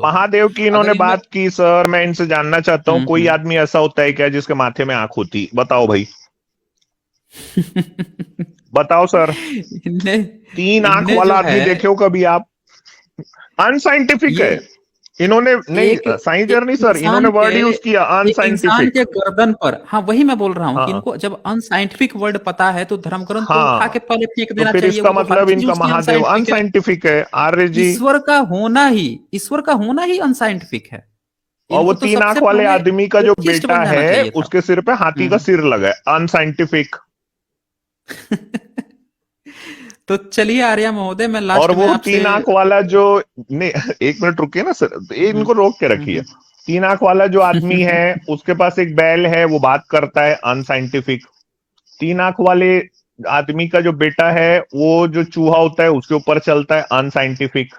महादेव की इन्होंने बात की सर, मैं इनसे जानना चाहता हूँ, कोई आदमी ऐसा होता है क्या जिसके माथे में आंख होती? बताओ भाई। बताओ सर। तीन आंख वाला आदमी देखे हो कभी आप? अनसाइंटिफिक है। इन्होंने नहीं, साइंटिफिक नहीं सर, इन्होंने वर्ड यूज किया इंसान अनसाइंटिफिक। के गर्दन पर, हाँ वही मैं बोल रहा हूँ कि हाँ इनको जब अनसाइंटिफिक वर्ड पता है तो धर्मकरण तो उठा के हाँ, पहले फेंक तो देना फिर चाहिए। इसका वो तो हर मतलब चीज इनका उसकी महादेव अनसाइंटिफिक है। अनसाइंटिफिक है, आर्य जी। ईश्वर का होना ही अनसाइंटिफिक है। और वो इनको तो तीन सबसे आंख वाले पहले आदमी का जो एथिस्ट बेटा बन जाना है, चाहिए था। उसके सिर पे हाथी का सिर लगा है, अनसाइंटिफिक। तो चलिए आर्या महोदय, मैं और लास्ट में वो आपसे तीन आंख वाला जो, ने, एक मिनट रुकिए ना सर, ये हम्म, इनको रोक के रखिए। तीन आंख वाला जो आदमी है, उसके पास एक बैल है, वो बात करता है, अनसाइंटिफिक। तीन आंख वाले आदमी का जो बेटा है, वो जो चूहा होता है उसके ऊपर चलता है, अनसाइंटिफिक।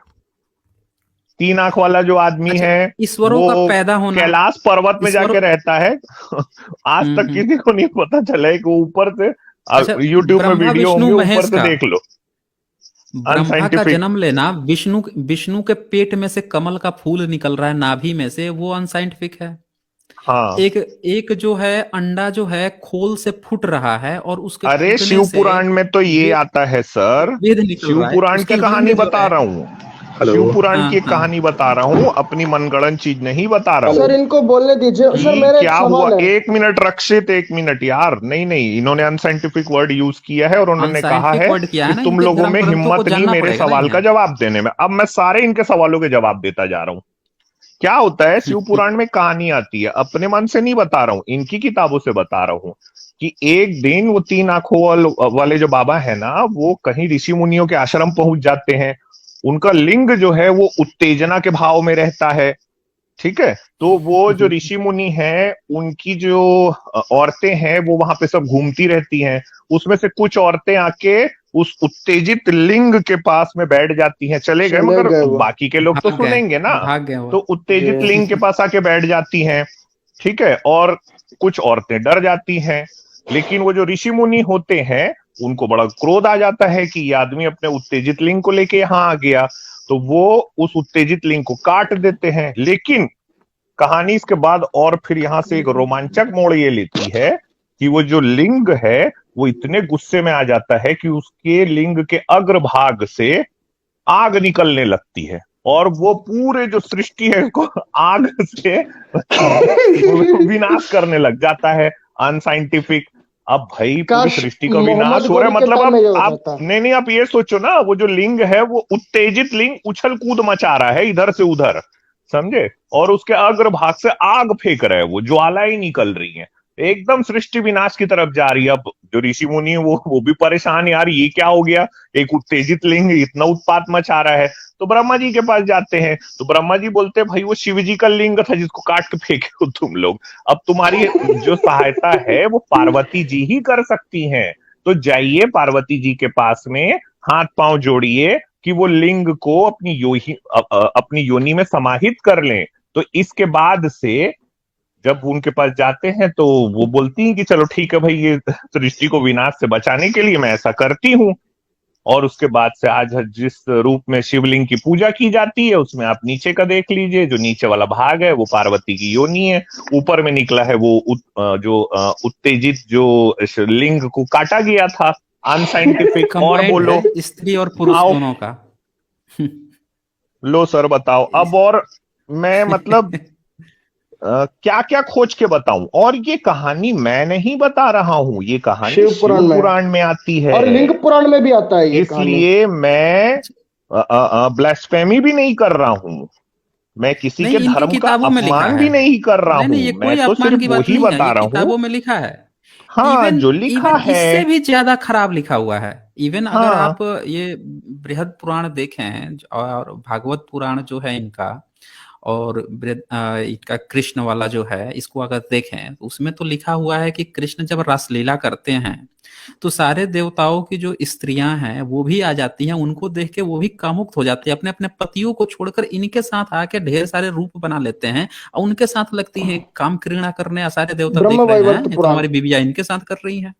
तीन आंख वाला जो आदमी अच्छा, है, ईश्वरों वो का पैदा होना, कैलाश पर्वत में ईश्वर जाके रहता है। आज तक हम्म, किसी को नहीं पता चला है कि वो ऊपर से, अच्छा, यूट्यूब में ब्रह्मा वीडियो विष्णु होंगे, ऊपर महेश से का, देख लो। ब्रह्मा का अनसाइंटिफिक। जन्म लेना, विष्णु विष्णु के पेट में से कमल का फूल निकल रहा है नाभि में से, वो अनसाइंटिफिक है। हाँ। एक एक जो है अंडा जो है खोल से फुट रहा है और उसके अरे फूटने शिव से पुराण में तो ये आता है सर। वेद निकल शिव रहा है, पुराण की उसकी कहानी रंग जो बता है। रहा हूँ। हेलो। शिव पुराण हाँ की एक हाँ, कहानी बता रहा हूँ, अपनी मनगढ़ंत चीज नहीं बता रहा हेलो। हूँ। सर इनको बोलने दीजिए। सर कि मेरा एक क्या हुआ, सवाल है। एक मिनट रक्षित, एक मिनट यार, नहीं नहीं, इन्होंने अनसाइंटिफिक वर्ड यूज किया है और उन्होंने कहा अनसाइंटिफिक है वर्ड किया कि है ना, तुम इनके लोगों धर्म में ग्रंथों को हिम्मत नहीं जानना मेरे पड़ेगा ना सवाल का इन्हें। जवाब देने में। अब मैं सारे इनके सवालों के जवाब देता जा रहा हूँ। क्या होता है, शिव पुराण में कहानी आती है, अपने मन से नहीं बता रहा हूं, इनकी किताबों से बता रहा हूं, कि एक दिन वो तीन आंखों वाले जो बाबा है ना, वो कहीं ऋषि मुनियों के आश्रम पहुंच जाते हैं। उनका लिंग जो है वो उत्तेजना के भाव में रहता है। ठीक है, तो वो जो ऋषि मुनि हैं, उनकी जो औरतें हैं, वो वहां पे सब घूमती रहती हैं। उसमें से कुछ औरतें आके उस उत्तेजित लिंग के पास में बैठ जाती हैं। चले गए, चले मगर गए वो। बाकी के लोग तो भाग गए, सुनेंगे ना। भाग गए वो। तो उत्तेजित जी। लिंग के पास आके बैठ जाती हैं। ठीक है, और कुछ औरतें डर जाती हैं। लेकिन वो जो ऋषि मुनि होते हैं, उनको बड़ा क्रोध आ जाता है कि ये आदमी अपने उत्तेजित लिंग को लेके यहाँ आ गया। तो वो उस उत्तेजित लिंग को काट देते हैं। लेकिन कहानी इसके बाद और फिर यहां से एक रोमांचक मोड़ ये लेती है कि वो जो लिंग है, वो इतने गुस्से में आ जाता है कि उसके लिंग के अग्रभाग से आग निकलने लगती है, और वो पूरे जो सृष्टि है उसको आग से विनाश करने लग जाता है। अनसाइंटिफिक। अब भाई पूरी काश सृष्टि का मोहम्मद विनाश हो रहा गोरी है, के मतलब टाइम में ये हो आप जाता। नहीं नहीं, आप ये सोचो ना, वो जो लिंग है, वो उत्तेजित लिंग उछल कूद मचा रहा है इधर से उधर, समझे, और उसके अग्रभाग से आग फेंक रहा है, वो ज्वालाएं निकल रही हैं। एकदम सृष्टि विनाश की तरफ जा रही है। अब जो ऋषि मुनि है, वो भी परेशान, यार ये क्या हो गया, एक उत्तेजित लिंग इतना उत्पात मचा रहा है। तो ब्रह्मा जी के पास जाते हैं, तो ब्रह्मा जी बोलते हैं, भाई वो शिव जी का लिंग था जिसको काट के फेंके हो तुम लोग। अब तुम्हारी जो सहायता है वो पार्वती जी ही कर सकती हैं। तो जाइए पार्वती जी के पास में, हाथ पांव जोड़िए कि वो लिंग को अपनी योनि में समाहित कर लें। तो इसके बाद से जब उनके पास जाते हैं, तो वो बोलती हैं कि चलो ठीक है भाई, ये सृष्टि को विनाश से बचाने के लिए मैं ऐसा करती हूँ। और उसके बाद से आज जिस रूप में शिवलिंग की पूजा की जाती है, उसमें आप नीचे का देख लीजिए, जो नीचे वाला भाग है वो पार्वती की योनि है। ऊपर में निकला है वो उत्तेजित जो लिंग को काटा गया था, अनसाइंटिफिक। और कंबाइंड बोलो। है स्त्री और पुरुष आओ, दोनों का। लो सर बताओ अब। और मैं मतलब क्या क्या खोज के बताऊं? और ये कहानी मैं नहीं बता रहा हूं, ये कहानी शिव शिव पुराण में पुराण में आती है। और लिंग पुराण में भी आता है ये कहानी। इसलिए मैं ब्लास्फेमी भी नहीं कर रहा हूं, मैं किसी के नहीं, इनकी धर्म का किताबों में लिखा अपमान है। भी नहीं कर रहा नहीं नहीं, हूं, ये मैं कोई तो अपमान सिर्फ की बात वही नहीं है, बता ये रहा हूं। किताबों में लिखा है। हाँ, इवन जो लिखा इवन इससे है। भी ज्यादा खराब लिखा हुआ है। इवन अगर हाँ। आप ये बृहद पुराण देखें और भागवत पुराण जो है इनका, और इनका कृष्ण वाला जो है, इसको अगर देखें तो उसमें तो लिखा हुआ है कि कृष्ण जब रासलीला करते हैं तो सारे देवताओं की जो स्त्रियां हैं वो भी आ जाती हैं, उनको देख के वो भी कामुक हो जाती है, अपने अपने पतियों को छोड़कर इनके साथ आके ढेर सारे रूप बना लेते हैं और उनके साथ लगती है काम क्रीड़ा करने। सारे देवता ब्रह्म देख रहे हैं, वैवर्त ये तो पुराण। हमारी बीवियां इनके साथ कर रही हैं।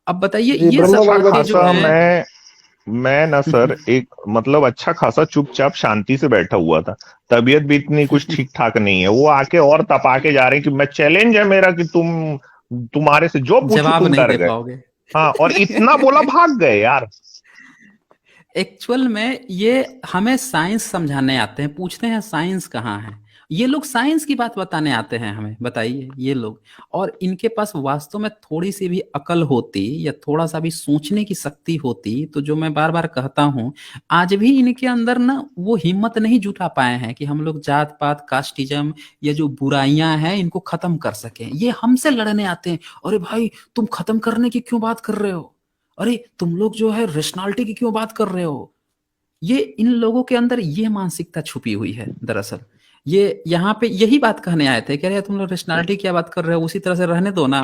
अब बताइए जी, ये ब्रह्म सब अच्छा बातें वैवर्त जो खासा पुराण। हैं। मैं मैं ना सर एक मतलब अच्छा खासा चुपचाप शांति से बैठा हुआ था, तबीयत भी इतनी कुछ ठीक ठाक नहीं है, वो आके और तपा के जा रहे हैं कि मैं चैलेंज है मेरा कि तुम्हारे से जो पूछूं जवाब तुम नहीं डर दे गए। पाओगे। हाँ, और इतना बोला भाग गए यार। एक्चुअल में ये हमें साइंस समझाने आते हैं, पूछते हैं साइंस कहाँ है। ये लोग साइंस की बात बताने आते हैं हमें, बताइए ये लोग। और इनके पास वास्तव में थोड़ी सी भी अकल होती या थोड़ा सा भी सोचने की शक्ति होती तो, जो मैं बार बार कहता हूं, आज भी इनके अंदर ना वो हिम्मत नहीं जुटा पाए हैं कि हम लोग जात पात कास्टिज्म या जो बुराइयां हैं इनको खत्म कर सकें। ये हमसे लड़ने आते हैं, अरे भाई तुम खत्म करने की क्यों बात कर रहे हो, अरे तुम लोग जो है रेशनैलिटी की क्यों बात कर रहे हो। ये इन लोगों के अंदर ये मानसिकता छुपी हुई है दरअसल। ये यहाँ पे यही बात कहने आए थे, कह रहे तुम लोग रेशनैलिटी क्या बात कर रहे हो, उसी तरह से रहने दो ना।